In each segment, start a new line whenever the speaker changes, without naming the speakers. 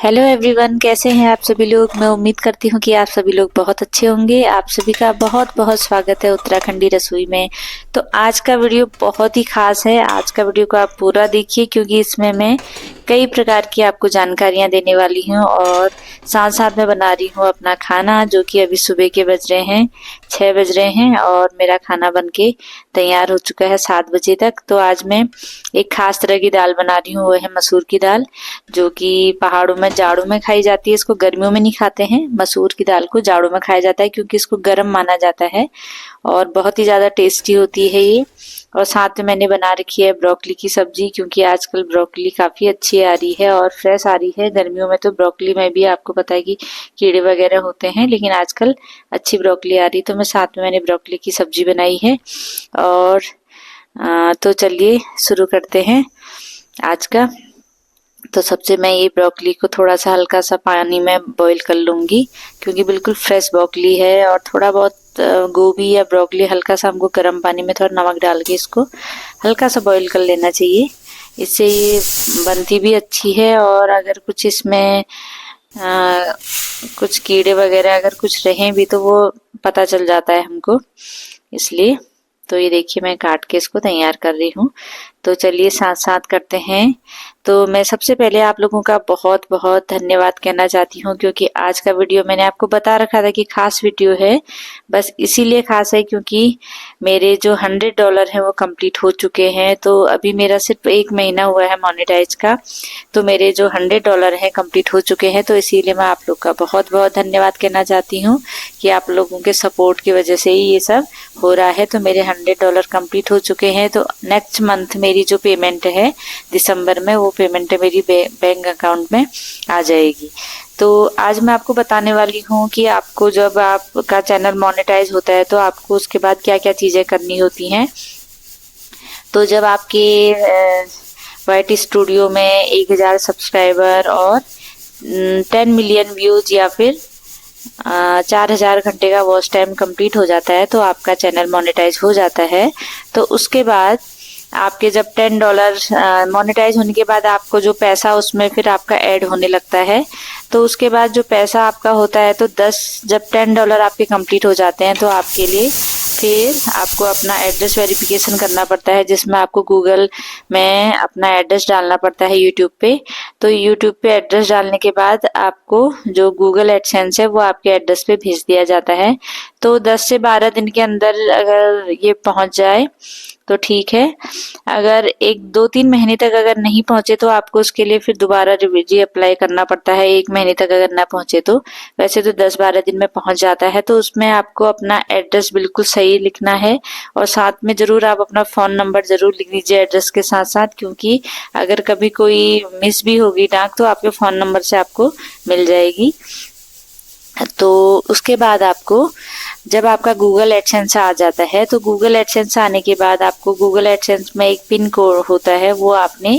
Hello everyone, कैसे हैं आप सभी लोग। मैं उम्मीद करती हूँ कि आप सभी लोग बहुत अच्छे होंगे। आप सभी का बहुत बहुत स्वागत है उत्तराखंडी रसोई में। तो आज का वीडियो बहुत ही खास है। आज का वीडियो को आप पूरा देखिए क्योंकि इसमें मैं कई प्रकार की आपको जानकारियां देने वाली हूँ और साथ साथ में बना रही हूँ अपना खाना, जो कि अभी सुबह के बज रहे हैं 6 बज रहे हैं और मेरा खाना बनके तैयार हो चुका है 7 बजे तक। तो आज मैं एक खास तरह की दाल बना रही हूँ, वो है मसूर की दाल, जो कि पहाड़ों में जाड़ों में खाई जाती है। इसको गर्मियों में नहीं खाते हैं। मसूर की दाल को जाड़ों में खाया जाता है क्योंकि इसको गर्म माना जाता है और बहुत ही ज्यादा टेस्टी होती है ये। और साथ में मैंने बना रखी है ब्रोकली की सब्जी, क्योंकि आजकल ब्रोकली काफी अच्छी आ रही है और फ्रेश आ रही है। गर्मियों में तो ब्रोकली में भी आपको पता है कि कीड़े वगैरह होते हैं, लेकिन आजकल अच्छी ब्रोकली आ रही है। तो मैं साथ में मैंने ब्रोकली की सब्जी बनाई है। और तो चलिए शुरू करते हैं आज का। तो सबसे मैं ये ब्रोकली को थोड़ा सा हल्का सा पानी में बॉईल कर लूंगी, क्योंकि बिल्कुल फ्रेश ब्रोकली है। और थोड़ा बहुत गोभी या ब्रोकली हल्का सा हमको गर्म पानी में थोड़ा नमक डाल के इसको हल्का सा बॉईल कर लेना चाहिए। इससे ये बनती भी अच्छी है। और अगर कुछ इसमें कुछ कीड़े वगैरह अगर कुछ रहें भी तो वो पता चल जाता है हमको, इसलिए। तो ये देखिए मैं काट के इसको तैयार कर रही हूँ। तो चलिए साथ साथ करते हैं। तो मैं सबसे पहले आप लोगों का बहुत बहुत धन्यवाद कहना चाहती हूँ, क्योंकि आज का वीडियो मैंने आपको बता रखा था कि खास वीडियो है। बस इसीलिए खास है क्योंकि मेरे जो $100 है वो कंप्लीट हो चुके हैं। तो अभी मेरा सिर्फ 1 महीना हुआ है मोनेटाइज का, तो मेरे जो $100 है कंप्लीट हो चुके हैं। तो इसीलिए मैं आप लोग का बहुत बहुत धन्यवाद कहना चाहती हूँ कि आप लोगों के सपोर्ट की वजह से ही ये सब हो रहा है। तो मेरे $100 कंप्लीट हो चुके हैं। तो नेक्स्ट मंथ मेरी जो पेमेंट है दिसंबर में, वो पेमेंट मेरी बैंक अकाउंट में आ जाएगी। तो आज मैं आपको बताने वाली हूँ कि आपको जब आपका चैनल मोनेटाइज होता है तो आपको उसके बाद क्या क्या चीजें करनी होती हैं। तो जब आपके YT स्टूडियो में 1000 सब्सक्राइबर और 10 मिलियन व्यूज या फिर 4000 घंटे का वॉच टाइम कंप्लीट हो जाता है तो आपका चैनल मोनेटाइज हो जाता है। तो उसके बाद आपके जब $10 मोनेटाइज होने के बाद आपको जो पैसा उसमें फिर आपका ऐड होने लगता है। तो उसके बाद जो पैसा आपका होता है तो जब $10 आपके कंप्लीट हो जाते हैं तो आपके लिए फिर आपको अपना एड्रेस वेरिफिकेशन करना पड़ता है, जिसमें आपको गूगल में अपना एड्रेस डालना पड़ता है यूट्यूब पे। तो यूट्यूब पे एड्रेस डालने के बाद आपको जो गूगल एडसेंस है वो आपके एड्रेस पे भेज दिया जाता है। तो 10 से 12 दिन के अंदर अगर ये पहुंच जाए तो ठीक है। अगर 1-2-3 महीने तक अगर नहीं पहुंचे तो आपको उसके लिए फिर दोबारा री अप्लाई करना पड़ता है। 1 महीने तक अगर ना पहुंचे तो वैसे तो 10-12 दिन में पहुंच जाता है। तो उसमें आपको अपना एड्रेस बिल्कुल सही लिखना है और साथ में जरूर आप अपना फोन नंबर जरूर लिख लीजिए एड्रेस के साथ साथ, क्योंकि अगर कभी कोई मिस भी होगी डाक तो आपके फोन नंबर से आपको मिल जाएगी। तो उसके बाद आपको जब आपका गूगल एडसेंस आ जाता है तो गूगल एडसेंस आने के बाद आपको गूगल एडसेंस में एक पिन कोड होता है, वो आपने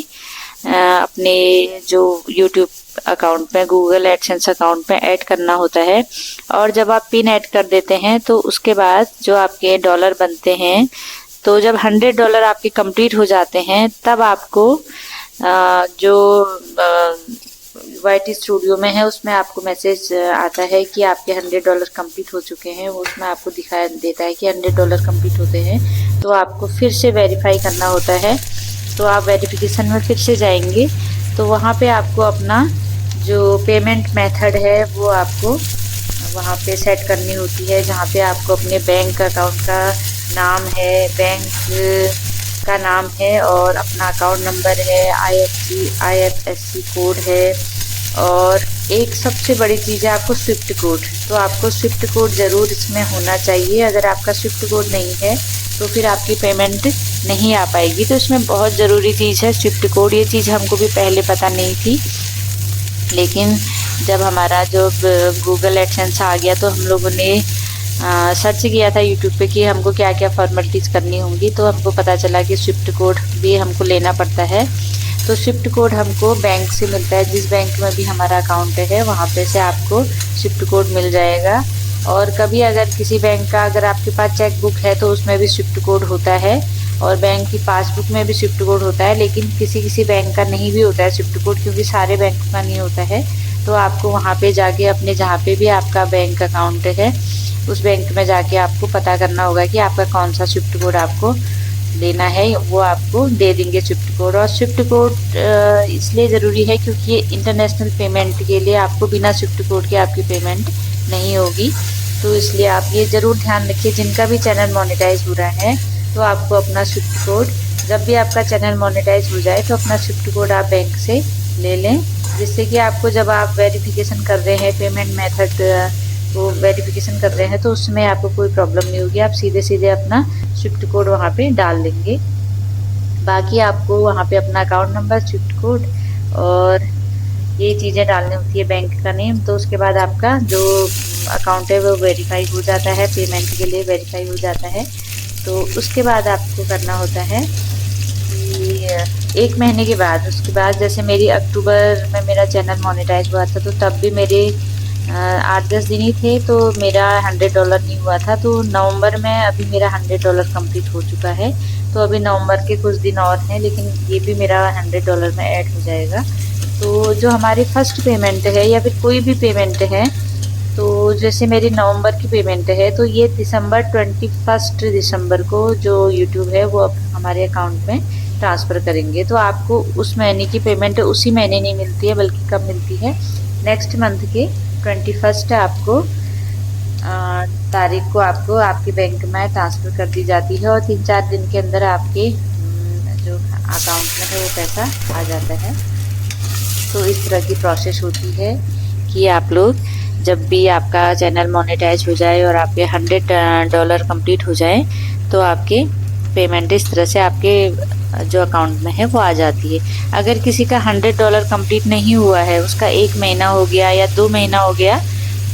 अपने जो यूट्यूब अकाउंट में गूगल एडसेंस अकाउंट में ऐड करना होता है। और जब आप पिन ऐड कर देते हैं तो उसके बाद जो आपके डॉलर बनते हैं, तो जब $100 आपके कंप्लीट हो जाते हैं तब आपको जो YT स्टूडियो में है उसमें आपको मैसेज आता है कि आपके $100 कंप्लीट हो चुके हैं। वो उसमें आपको दिखाई देता है कि $100 कंप्लीट होते हैं तो आपको फिर से वेरीफाई करना होता है। तो आप वेरिफिकेशन में फिर से जाएंगे तो वहाँ पे आपको अपना जो पेमेंट मेथड है वो आपको वहाँ पे सेट करनी होती है, जहाँ पे आपको अपने बैंक अकाउंट का नाम है, बैंक का नाम है और अपना अकाउंट नंबर है, IFSC कोड है और एक सबसे बड़ी चीज़ है आपको स्विफ्ट कोड। तो आपको स्विफ्ट कोड ज़रूर इसमें होना चाहिए। अगर आपका स्विफ्ट कोड नहीं है तो फिर आपकी पेमेंट नहीं आ पाएगी। तो इसमें बहुत ज़रूरी चीज़ है स्विफ्ट कोड। ये चीज़ हमको भी पहले पता नहीं थी, लेकिन जब हमारा जो गूगल एडसेंस आ गया तो हम लोगों ने सर्च किया था यूट्यूब पे कि हमको क्या क्या फॉर्मेलिटीज़ करनी होंगी। तो हमको पता चला कि स्विफ्ट कोड भी हमको लेना पड़ता है। तो स्विफ्ट कोड हमको बैंक से मिलता है, जिस बैंक में भी हमारा अकाउंट है वहाँ पे से आपको स्विफ्ट कोड मिल जाएगा। और कभी अगर किसी बैंक का अगर आपके पास चेक बुक है तो उसमें भी स्विफ्ट कोड होता है और बैंक की पासबुक में भी स्विफ्ट कोड होता है। लेकिन किसी किसी बैंक का नहीं भी होता है स्विफ्ट कोड, क्योंकि सारे बैंक का नहीं होता है। तो आपको वहाँ पे जाके अपने जहाँ पे भी आपका बैंक अकाउंट है उस बैंक में जाके आपको पता करना होगा कि आपका कौन सा स्विफ्ट कोड आपको लेना है, वो आपको दे देंगे स्विफ्ट कोड। और स्विफ्ट कोड इसलिए ज़रूरी है क्योंकि ये इंटरनेशनल पेमेंट के लिए आपको बिना स्विफ्ट कोड के आपकी पेमेंट नहीं होगी। तो इसलिए आप ये ज़रूर ध्यान रखिए, जिनका भी चैनल मोनेटाइज हो रहा है तो आपको अपना स्विफ्ट कोड, जब भी आपका चैनल मोनेटाइज हो जाए तो अपना स्विफ्ट कोड आप बैंक से ले लें, जिससे कि आपको जब आप वेरिफिकेशन कर रहे हैं पेमेंट मेथड को वेरिफिकेशन कर रहे हैं तो उसमें आपको कोई प्रॉब्लम नहीं होगी। आप सीधे सीधे अपना स्विफ्ट कोड वहाँ पे डाल देंगे। बाकी आपको वहाँ पे अपना अकाउंट नंबर, स्विफ्ट कोड और ये चीज़ें डालनी होती है, बैंक का नेम। तो उसके बाद आपका जो अकाउंट है वो वेरीफाई हो जाता है, पेमेंट के लिए वेरीफाई हो जाता है। तो उसके बाद आपको करना होता है कि 1 महीने के बाद, उसके बाद जैसे मेरी अक्टूबर में मेरा चैनल मोनेटाइज हुआ था तो तब भी मेरे 8-10 दिन ही थे तो मेरा $100 नहीं हुआ था। तो नवंबर में अभी मेरा $100 कंप्लीट हो चुका है। तो अभी नवंबर के कुछ दिन और हैं, लेकिन ये भी मेरा $100 में ऐड हो जाएगा। तो जो हमारी फर्स्ट पेमेंट है या फिर कोई भी पेमेंट है, तो जैसे मेरी नवंबर की पेमेंट है तो ये 21 दिसंबर को जो यूट्यूब है वो अब हमारे अकाउंट में ट्रांसफ़र करेंगे। तो आपको उस महीने की पेमेंट उसी महीने नहीं मिलती है, बल्कि कब मिलती है, नेक्स्ट मंथ के 21 आपको तारीख को आपको आपके बैंक में ट्रांसफ़र कर दी जाती है और 3-4 दिन के अंदर आपके जो अकाउंट में है वो पैसा आ जाता है। तो इस तरह की प्रोसेस होती है कि आप लोग जब भी आपका चैनल मोनेटाइज हो जाए और आपके $100 कंप्लीट हो जाए तो आपके पेमेंट इस तरह से आपके जो अकाउंट में है वो आ जाती है। अगर किसी का $100 कंप्लीट नहीं हुआ है, उसका 1 महीना हो गया या 2 महीना हो गया,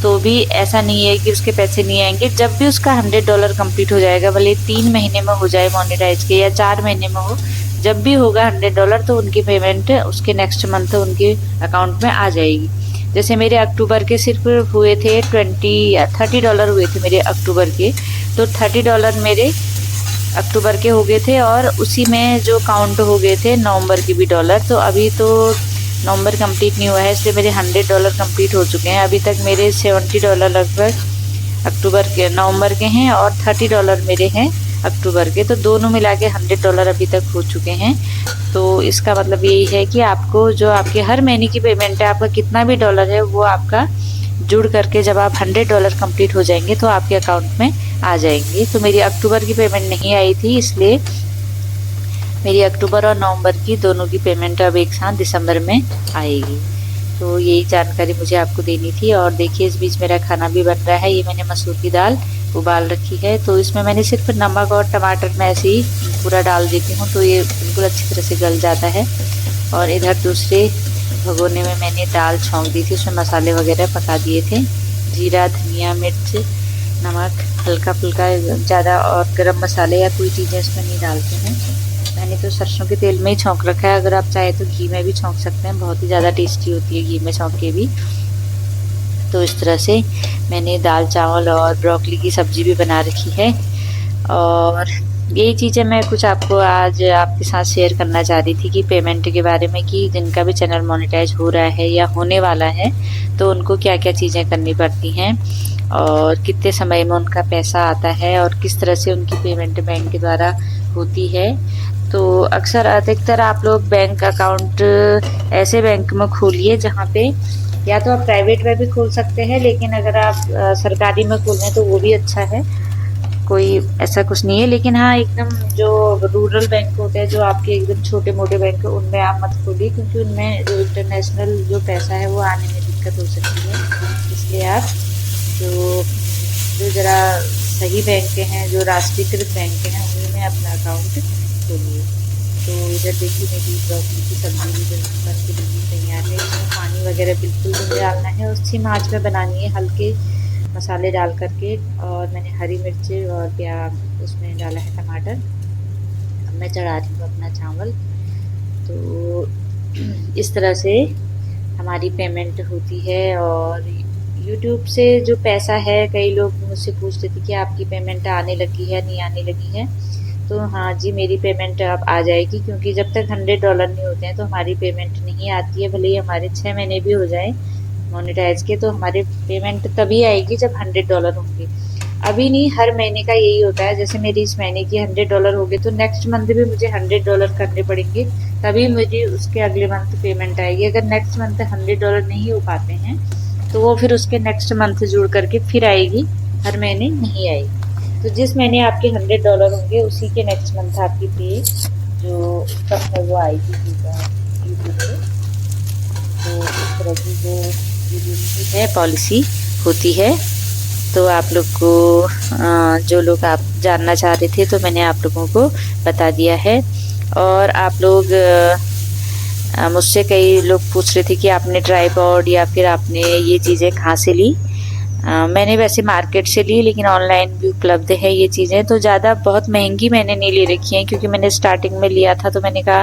तो भी ऐसा नहीं है कि उसके पैसे नहीं आएंगे। जब भी उसका $100 कंप्लीट हो जाएगा, भले 3 महीने में हो जाए मोनेटाइज के या 4 महीने में हो, जब भी होगा $100 तो उनकी पेमेंट उसके नेक्स्ट मंथ उनके अकाउंट में आ जाएगी। जैसे मेरे अक्टूबर के सिर्फ हुए थे $30 हुए थे मेरे अक्टूबर के, तो $30 मेरे अक्टूबर के हो गए थे और उसी में जो काउंट हो गए थे नवंबर के भी डॉलर। तो अभी तो नवंबर कंप्लीट नहीं हुआ है, इसलिए मेरे $100 कंप्लीट हो चुके हैं। अभी तक मेरे $70 लगभग नवंबर के हैं और $30 मेरे हैं अक्टूबर के, तो दोनों मिला के $100 अभी तक हो चुके हैं। तो इसका मतलब यही है कि आपको जो आपके हर महीने की पेमेंट है, आपका कितना भी डॉलर है वो आपका जुड़ करके जब आप $100 कंप्लीट हो जाएंगे तो आपके अकाउंट में आ जाएंगे। तो मेरी अक्टूबर की पेमेंट नहीं आई थी, इसलिए मेरी अक्टूबर और नवंबर की दोनों की पेमेंट अब एक साथ दिसंबर में आएगी। तो यही जानकारी मुझे आपको देनी थी। और देखिए इस बीच मेरा खाना भी बन रहा है। ये मैंने मसूर की दाल उबाल रखी है, तो इसमें मैंने सिर्फ नमक और टमाटर में ऐसे ही पूरा डाल देती हूँ तो ये बिल्कुल अच्छी तरह से गल जाता है। और इधर दूसरे भगोने में मैंने दाल छौंक दी थी, उसमें मसाले वगैरह पका दिए थे, जीरा, धनिया, मिर्च, नमक, हल्का फुल्का, ज़्यादा और गरम मसाले या कोई चीज़ें इसमें नहीं डालते हैं। मैंने तो सरसों के तेल में ही छौंक रखा है, अगर आप चाहे तो घी में भी छौंक सकते हैं, बहुत ही ज़्यादा टेस्टी होती है घी में छौंक के भी। तो इस तरह से मैंने दाल चावल और ब्रोकली की सब्ज़ी भी बना रखी है। और यही चीज़ें मैं कुछ आपको आज आपके साथ शेयर करना चाह रही थी कि पेमेंट के बारे में, कि जिनका भी चैनल मोनेटाइज हो रहा है या होने वाला है तो उनको क्या क्या चीज़ें करनी पड़ती हैं और कितने समय में उनका पैसा आता है और किस तरह से उनकी पेमेंट बैंक के द्वारा होती है। तो अक्सर अधिकतर आप लोग बैंक अकाउंट ऐसे बैंक में खोलिए जहाँ पे, या तो आप प्राइवेट में भी खोल सकते हैं, लेकिन अगर आप सरकारी में खोल रहे हैं तो वो भी अच्छा है, कोई ऐसा कुछ नहीं है। लेकिन हाँ, एकदम जो रूरल बैंक होते हैं, जो आपके एकदम छोटे मोटे बैंक, उनमें आप मत खोलिए, क्योंकि उनमें जो इंटरनेशनल जो पैसा है वो आने में दिक्कत हो सकती है। इसलिए आप जो ज़रा सही बैंक हैं, जो राष्ट्रीयकृत बैंक हैं, उन्हीं में अपना अकाउंट खोलिए। तो इधर देखिए मेरी ब्रोकली की सब्ज़ी भी बन के बिल्कुल तैयार है। इसमें पानी वगैरह बिल्कुल नहीं डालना है, उसकी आँच में बनानी है, हल्के मसाले डाल करके। और मैंने हरी मिर्च और प्याज उसमें डाला है, टमाटर। अब मैं चढ़ा रही हूँ अपना चावल। तो इस तरह से हमारी पेमेंट होती है। और यूट्यूब से जो पैसा है, कई लोग मुझसे पूछते थे कि आपकी पेमेंट आने लगी है, नहीं आने लगी है। तो हाँ जी, मेरी पेमेंट अब आ जाएगी, क्योंकि जब तक $100 नहीं होते हैं तो हमारी पेमेंट नहीं आती है, भले ही हमारे 6 महीने भी हो जाए मोनेटाइज के, तो हमारे पेमेंट तभी आएगी जब $100 होंगे। अभी नहीं, हर महीने का यही होता है। जैसे मेरी इस महीने की $100 हो गए तो नेक्स्ट मंथ भी मुझे $100 करने पड़ेंगे, तभी मुझे उसके अगले मंथ पेमेंट आएगी। अगर नेक्स्ट मंथ $100 नहीं हो पाते हैं तो वो फिर उसके नेक्स्ट मंथ जुड़ करके फिर आएगी, हर महीने नहीं आएगी। तो जिस महीने आपके $100 होंगे उसी के नेक्स्ट मंथ आपकी पे जो इनकम है वो आएगी यूट्यूब पे। तो इस तरह की जो है पॉलिसी होती है। तो आप लोग को जो लोग आप जानना चाह रहे थे तो मैंने आप लोगों को बता दिया है। और आप लोग मुझसे कई लोग पूछ रहे थे कि आपने ट्राइपॉड या फिर आपने ये चीज़ें कहाँ से ली। मैंने वैसे मार्केट से ली, लेकिन ऑनलाइन भी उपलब्ध है ये चीज़ें। तो ज़्यादा बहुत महंगी मैंने नहीं ले रखी हैं, क्योंकि मैंने स्टार्टिंग में लिया था तो मैंने कहा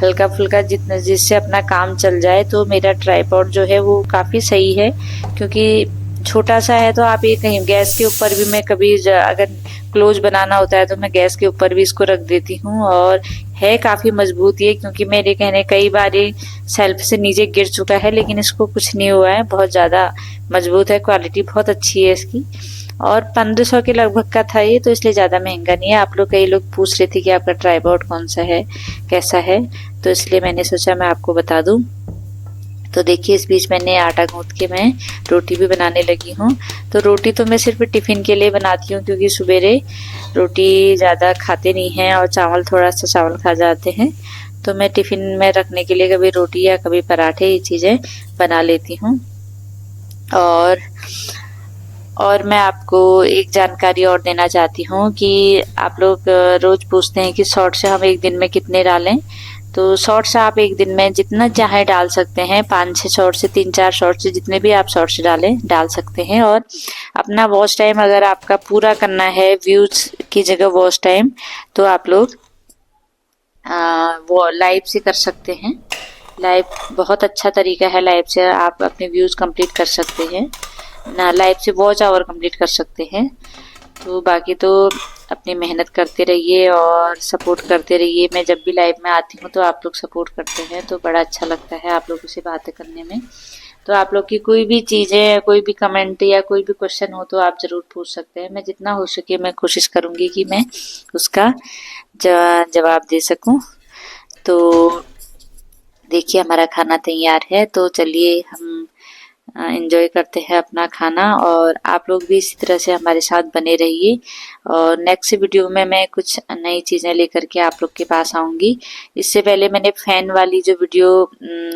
हल्का फुल्का जितना जिससे अपना काम चल जाए। तो मेरा ट्राइपॉड जो है वो काफ़ी सही है, क्योंकि छोटा सा है। तो आप ये कहीं गैस के ऊपर भी, मैं कभी अगर क्लोज बनाना होता है तो मैं गैस के ऊपर भी इसको रख देती हूँ। और है काफ़ी मजबूत ये, क्योंकि मेरे कहने कई बार ये सेल्फ से नीचे गिर चुका है, लेकिन इसको कुछ नहीं हुआ है। बहुत ज़्यादा मजबूत है, क्वालिटी बहुत अच्छी है इसकी। और 1500 के लगभग का था ये, तो इसलिए ज़्यादा महंगा नहीं है। आप लोग कई लोग पूछ रहे थे कि आपका ट्राइपॉड कौन सा है, कैसा है, तो इसलिए मैंने सोचा मैं आपको बता दूँ। तो देखिए इस बीच मैंने आटा गूंथ के मैं रोटी भी बनाने लगी हूँ। तो रोटी तो मैं सिर्फ टिफ़िन के लिए बनाती हूँ, क्योंकि सवेरे रोटी ज़्यादा खाते नहीं हैं और चावल थोड़ा सा चावल खा जाते हैं। तो मैं टिफ़िन में रखने के लिए कभी रोटी या कभी पराठे ये चीज़ें बना लेती हूँ। और मैं आपको एक जानकारी और देना चाहती हूँ कि आप लोग रोज़ पूछते हैं कि शॉर्ट्स हम एक दिन में कितने डालें। तो शॉर्ट्स आप एक दिन में जितना चाहे डाल सकते हैं, 5-6 शॉर्ट्स से 3-4 शॉर्ट्स से जितने भी आप शॉर्ट्स डाल सकते हैं। और अपना वॉच टाइम अगर आपका पूरा करना है व्यूज़ की जगह वॉच टाइम, तो आप लोग वो लाइव से कर सकते हैं। लाइव बहुत अच्छा तरीका है, लाइव से आप अपने व्यूज़ कंप्लीट कर सकते हैं ना, लाइव से वॉच आवर कंप्लीट कर सकते हैं। तो बाकी तो अपनी मेहनत करते रहिए और सपोर्ट करते रहिए। मैं जब भी लाइव में आती हूँ तो आप लोग सपोर्ट करते हैं, तो बड़ा अच्छा लगता है आप लोगों से बातें करने में। तो आप लोग की कोई भी चीज़ें, कोई भी कमेंट या कोई भी क्वेश्चन हो तो आप ज़रूर पूछ सकते हैं। मैं जितना हो सके मैं कोशिश करूँगी कि मैं उसका जवाब दे सकूँ। तो देखिए हमारा खाना तैयार है, तो चलिए हम एंजॉय करते हैं अपना खाना। और आप लोग भी इसी तरह से हमारे साथ बने रहिए। और नेक्स्ट वीडियो में मैं कुछ नई चीज़ें लेकर के आप लोग के पास आऊँगी। इससे पहले मैंने फ़ैन वाली जो वीडियो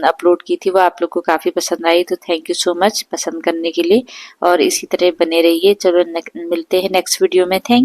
अपलोड की थी वो आप लोग को काफ़ी पसंद आई, तो थैंक यू सो मच पसंद करने के लिए। और इसी तरह बने रहिए। चलो मिलते हैं नेक्स्ट वीडियो में। थैंक